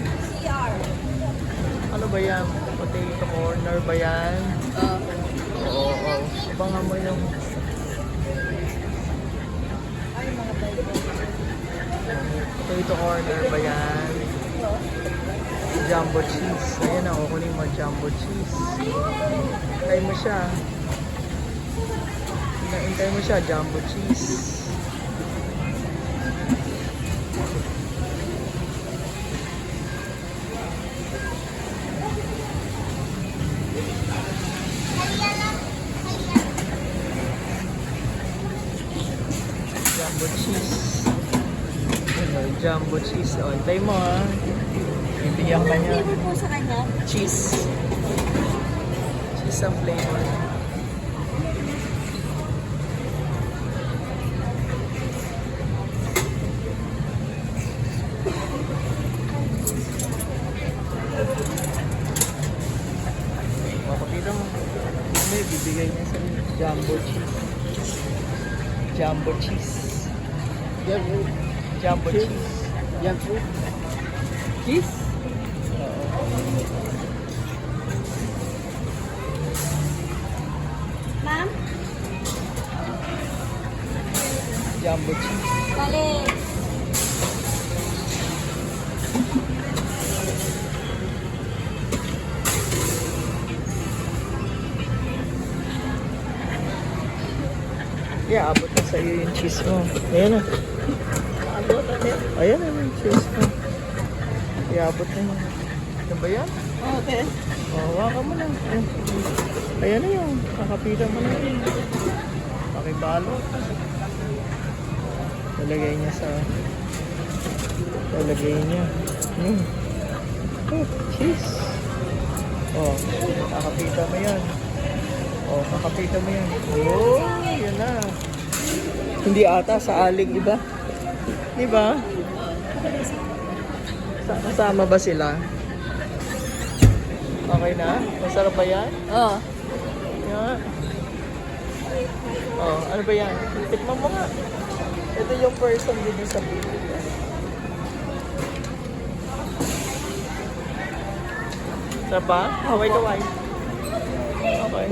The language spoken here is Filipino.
CR. Ano ba yan? Potato corner ba yan? Oo, oo. Abangan mo yung... Ay, mga bayo. Potato corner ba yan? Jumbo cheese. Ayan ako, kunin mo jumbo cheese. Hintay mo siya. Hintay mo siya, jumbo cheese. Jumbo cheese. Ano, jumbo cheese. O, hintay mo ha. Bibigyan ka niya. Ano flavor po sa kanya? Cheese. Cheese ang flavor. Makapita mo. May bibigay niya sa jumbo cheese. Jumbo cheese. Jumbo cheese. Jumbo. Cheese? Ma'am? Jumbo cheese. Dali. Yeah, abot na sa'yo yung cheese mo. Ayan na. Ayan na yung cheese mo. Iabot na yun. Ano ba yan? Okay. Hawakan mo na. Ayan na yun. Kakapitan mo na yun. Pakibalot. Lalagay niya sa... Lalagay niya. Oh, cheese. Oh, kakapitan mo yan. Oh, kakapitan mo yan. Oh, yan na. Hindi ata sa aling iba. Diba? Kasama ba sila? Okay na? Masarap ba yan? Oo. Yan. Oh, ano ba yan? Tikman mo nga. Ito yung person dito sa video. Sarap ba? Kaway-kaway. Okay.